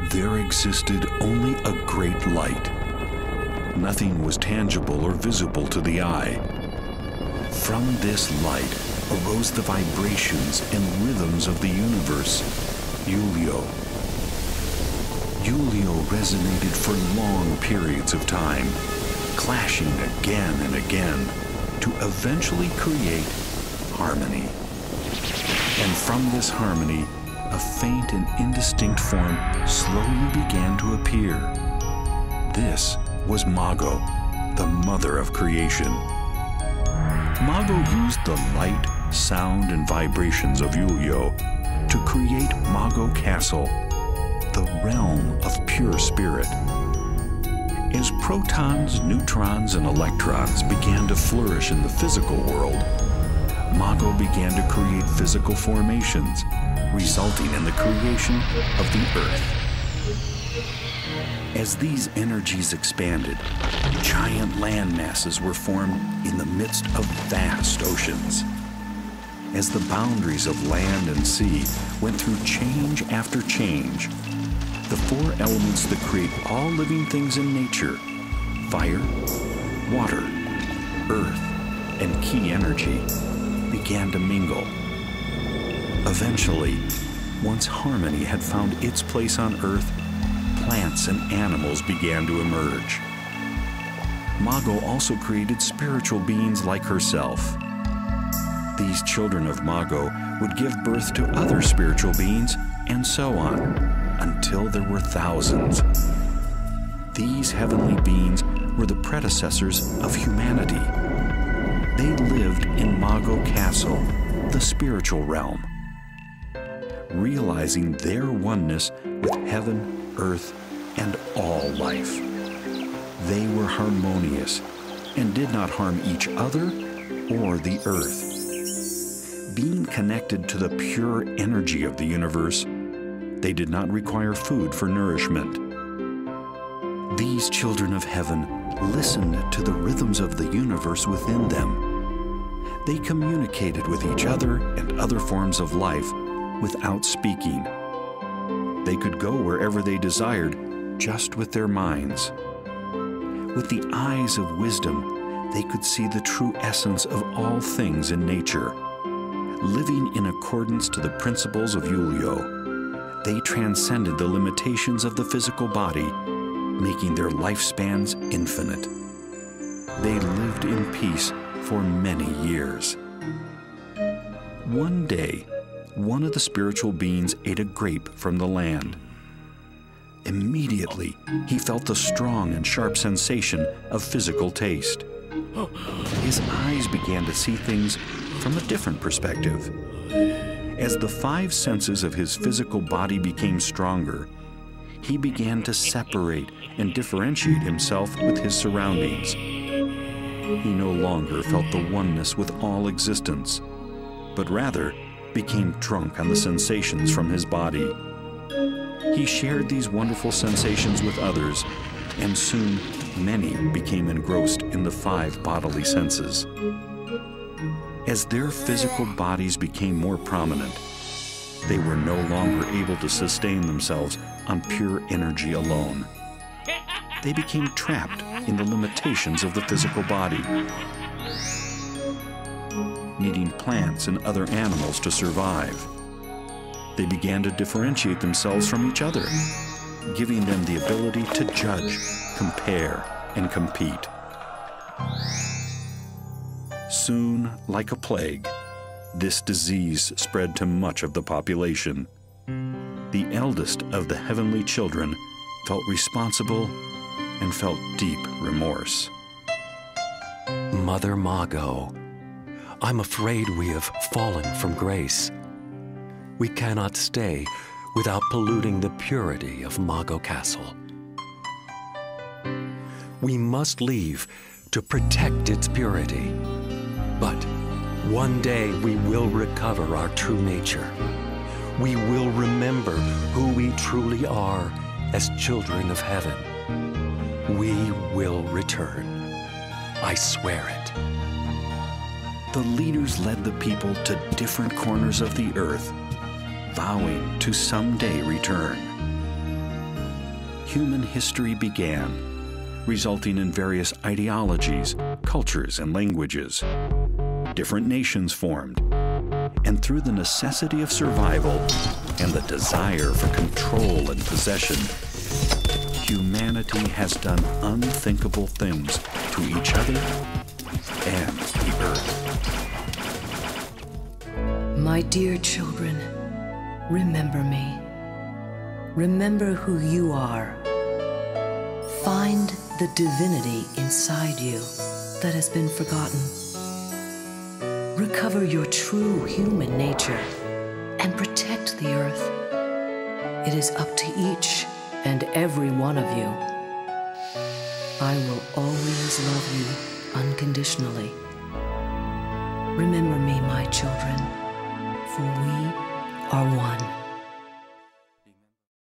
there existed only a great light. Nothing was tangible or visible to the eye. From this light arose the vibrations and rhythms of the universe, Julio. Julio resonated for long periods of time, clashing again and again to eventually create harmony. And from this harmony, a faint and indistinct form slowly began to appear. This was Mago, the mother of creation. Mago used the light, sound, and vibrations of Julio to create Mago Castle, the realm of pure spirit. As protons, neutrons, and electrons began to flourish in the physical world, Mago began to create physical formations, resulting in the creation of the Earth. As these energies expanded, giant land masses were formed in the midst of vast oceans. As the boundaries of land and sea went through change after change, the four elements that create all living things in nature, fire, water, earth, and key energy, began to mingle. Eventually, once harmony had found its place on Earth, plants and animals began to emerge. Mago also created spiritual beings like herself. These children of Mago would give birth to other spiritual beings, and so on, until there were thousands. These heavenly beings were the predecessors of humanity. They lived in Mago Castle, the spiritual realm. Realizing their oneness with heaven, earth, and all life. They were harmonious and did not harm each other or the earth. Being connected to the pure energy of the universe, they did not require food for nourishment. These children of heaven listened to the rhythms of the universe within them. They communicated with each other and other forms of life without speaking. They could go wherever they desired just with their minds. With the eyes of wisdom, they could see the true essence of all things in nature. Living in accordance to the principles of Julio, they transcended the limitations of the physical body, making their lifespans infinite. They lived in peace for many years. One day, one of the spiritual beings ate a grape from the land. Immediately, he felt the strong and sharp sensation of physical taste. His eyes began to see things from a different perspective. As the five senses of his physical body became stronger, he began to separate and differentiate himself with his surroundings. He no longer felt the oneness with all existence, but rather became drunk on the sensations from his body. He shared these wonderful sensations with others, and soon many became engrossed in the five bodily senses. As their physical bodies became more prominent, they were no longer able to sustain themselves on pure energy alone. They became trapped in the limitations of the physical body, needing plants and other animals to survive. They began to differentiate themselves from each other, giving them the ability to judge, compare, and compete. Soon, like a plague, this disease spread to much of the population. The eldest of the heavenly children felt responsible and felt deep remorse. Mother Mago, I'm afraid we have fallen from grace. We cannot stay without polluting the purity of Mago Castle. We must leave to protect its purity. But one day we will recover our true nature. We will remember who we truly are as children of heaven. We will return. I swear it. The leaders led the people to different corners of the earth, vowing to someday return. human history began, resulting in various ideologies, cultures, and languages. Different nations formed, and through the necessity of survival and the desire for control and possession, humanity has done unthinkable things to each other and the earth. My dear children, remember me. Remember who you are. Find the divinity inside you that has been forgotten. Recover your true human nature and protect the earth. It is up to each and every one of you. I will always love you unconditionally. Remember me, my children.